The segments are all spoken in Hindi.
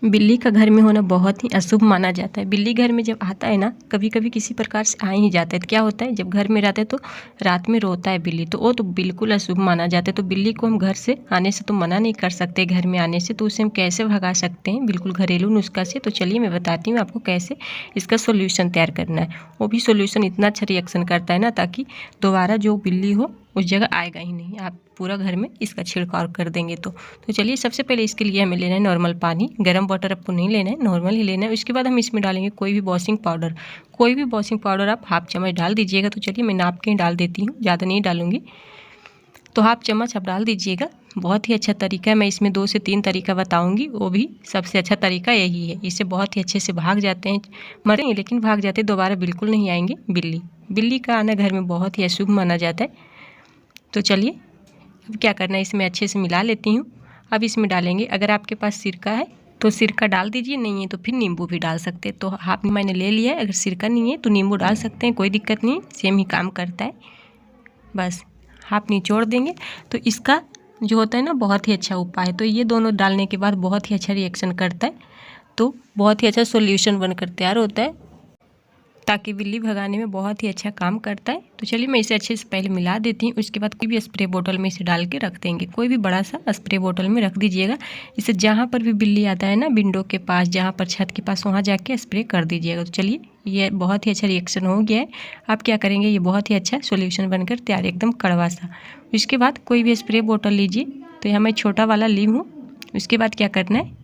बिल्ली का घर में होना बहुत ही अशुभ माना जाता है। बिल्ली घर में जब आता है ना, कभी कभी किसी प्रकार से आ ही जाता है तो क्या होता है, जब घर में रहता है तो रात में रोता है बिल्ली, तो वो तो बिल्कुल अशुभ माना जाता है। तो बिल्ली को हम घर से आने से तो मना नहीं कर सकते, घर में आने से। तो उसे हम कैसे भगा सकते हैं, बिल्कुल घरेलू नुस्खा से। तो चलिए मैं बताती हूँ आपको कैसे इसका सोल्यूशन तैयार करना है। वो भी सोल्यूशन इतना अच्छा रिएक्शन करता है ना, ताकि दोबारा जो बिल्ली हो उस जगह आएगा ही नहीं। आप पूरा घर में इसका छिड़काव कर देंगे तो चलिए सबसे पहले इसके लिए हमें लेना है नॉर्मल पानी। गर्म वाटर आपको नहीं लेना है, नॉर्मल ही लेना है। उसके बाद हम इसमें डालेंगे कोई भी वॉशिंग पाउडर। कोई भी वॉशिंग पाउडर आप हाफ चम्मच डाल दीजिएगा। तो चलिए मैं नाप के ही डाल देती हूँ, ज़्यादा नहीं डालूंगी। तो हाफ चम्मच आप डाल दीजिएगा। बहुत ही अच्छा तरीका है, मैं इसमें 2 से 3 तरीका बताऊंगी, वो भी सबसे अच्छा तरीका यही है। इससे बहुत ही अच्छे से भाग जाते हैं, मरेंगे लेकिन भाग जाते हैं, दोबारा बिल्कुल नहीं आएंगे बिल्ली। बिल्ली का आना घर में बहुत ही अशुभ माना जाता है। तो चलिए अब क्या करना है, इसमें अच्छे से मिला लेती हूँ। अब इसमें डालेंगे, अगर आपके पास सिरका है तो सिरका डाल दीजिए, नहीं है तो फिर नींबू भी डाल सकते हैं। तो हाफ मैंने ले लिया है। अगर सिरका नहीं है तो नींबू डाल सकते हैं, कोई दिक्कत नहीं, सेम ही काम करता है। बस हाफ निचोड़ देंगे तो इसका जो होता है ना, बहुत ही अच्छा उपाय है। तो ये दोनों डालने के बाद बहुत ही अच्छा रिएक्शन करता है, तो बहुत ही अच्छा सॉल्यूशन बनकर तैयार होता है, ताकि बिल्ली भगाने में बहुत ही अच्छा काम करता है। तो चलिए मैं इसे अच्छे से पहले मिला देती हूँ। उसके बाद कोई भी स्प्रे बोतल में इसे डाल के रख देंगे, कोई भी बड़ा सा स्प्रे बोतल में रख दीजिएगा। इसे जहाँ पर भी बिल्ली आता है ना, विंडो के पास, जहाँ पर छत के पास, वहाँ जाके स्प्रे कर दीजिएगा। तो चलिए ये बहुत ही अच्छा रिएक्शन हो गया है। आप क्या करेंगे, ये बहुत ही अच्छा सोल्यूशन बनकर तैयार, एकदम कड़वा सा। उसके बाद कोई भी स्प्रे बोतल लीजिए, तो यहाँ मैं छोटा वाला ली हूँ। उसके बाद क्या करना है,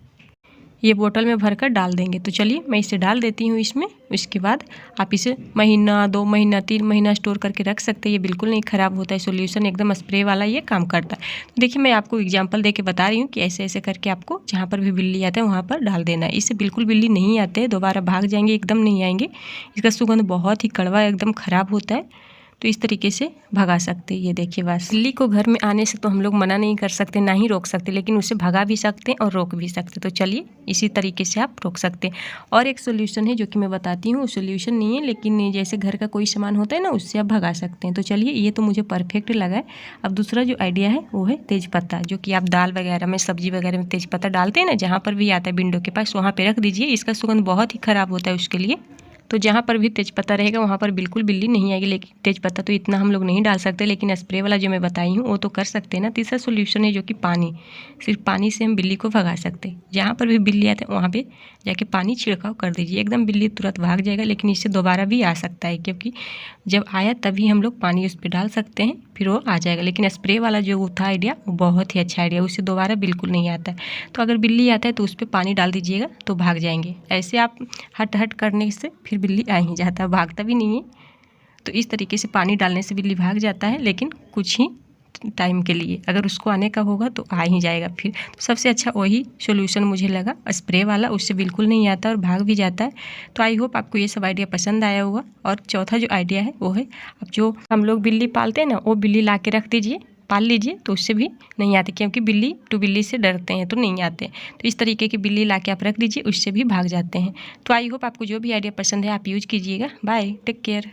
ये बोतल में भरकर डाल देंगे। तो चलिए मैं इसे डाल देती हूँ इसमें। उसके बाद आप इसे महीना, 2 महीना, 3 महीना स्टोर करके रख सकते हैं। ये बिल्कुल नहीं ख़राब होता है, सॉल्यूशन एकदम स्प्रे वाला ये काम करता है। तो देखिए मैं आपको एग्जांपल देके बता रही हूँ कि ऐसे ऐसे करके आपको जहाँ पर भी बिल्ली आता है वहाँ पर डाल देना है। इससे बिल्कुल बिल्ली नहीं आते हैं, दोबारा भाग जाएंगे, एकदम नहीं आएंगे। इसका सुगंध बहुत ही कड़वा, एकदम ख़राब होता है। तो इस तरीके से भगा सकते हैं। ये देखिए, बस बिल्ली को घर में आने से तो हम लोग मना नहीं कर सकते, ना ही रोक सकते, लेकिन उसे भगा भी सकते हैं और रोक भी सकते। तो चलिए इसी तरीके से आप रोक सकते हैं। और एक सोल्यूशन है जो कि मैं बताती हूँ, सोल्यूशन नहीं है लेकिन जैसे घर का कोई सामान होता है ना, उससे आप भगा सकते हैं। तो चलिए ये तो मुझे परफेक्ट लगा है। अब दूसरा जो आइडिया है वो है तेज़पत्ता, जो कि आप दाल वगैरह में, सब्जी वगैरह में तेज़पत्ता डालते हैं ना, जहाँ पर भी आता है विंडो के पास, वहाँ पर रख दीजिए। इसका सुगंध बहुत ही ख़राब होता है उसके लिए। तो जहाँ पर भी तेज़पत्ता रहेगा वहाँ पर बिल्कुल बिल्ली नहीं आएगी। लेकिन तेज़पत्ता तो इतना हम लोग नहीं डाल सकते, लेकिन स्प्रे वाला जो मैं बताई हूँ वो तो कर सकते हैं ना। तीसरा सोल्यूशन है जो कि पानी, सिर्फ पानी से हम बिल्ली को भगा सकते हैं। जहाँ पर भी बिल्ली आते हैं वहाँ पे जाके पानी छिड़काव कर दीजिए, एकदम बिल्ली तुरंत भाग जाएगा। लेकिन इससे दोबारा भी आ सकता है, क्योंकि जब आया तभी हम लोग पानी उस पर डाल सकते हैं, फिर वो आ जाएगा। लेकिन स्प्रे वाला जो था आइडिया, वो बहुत ही अच्छा आइडिया, उससे दोबारा बिल्कुल नहीं आता है। तो अगर बिल्ली आता है तो उस पर पानी डाल दीजिएगा तो भाग जाएंगे। ऐसे आप हट हट करने से फिर बिल्ली आ ही जाता है, भागता भी नहीं है। तो इस तरीके से पानी डालने से बिल्ली भाग जाता है, लेकिन कुछ ही टाइम के लिए। अगर उसको आने का होगा तो आ ही जाएगा फिर। तो सबसे अच्छा वही सोल्यूशन मुझे लगा, स्प्रे वाला, उससे बिल्कुल नहीं आता और भाग भी जाता है। तो आई होप आपको ये सब आइडिया पसंद आया होगा। और चौथा जो आइडिया है वो है, अब जो हम लोग बिल्ली पालते हैं ना, वो बिल्ली ला के रख दीजिए, पाल लीजिए, तो उससे भी नहीं आते, क्योंकि बिल्ली टू बिल्ली से डरते हैं तो नहीं आते। तो इस तरीके की बिल्ली ला के आप रख दीजिए, उससे भी भाग जाते हैं। तो आई होप आपको जो भी आइडिया पसंद है आप यूज कीजिएगा। Bye, take care.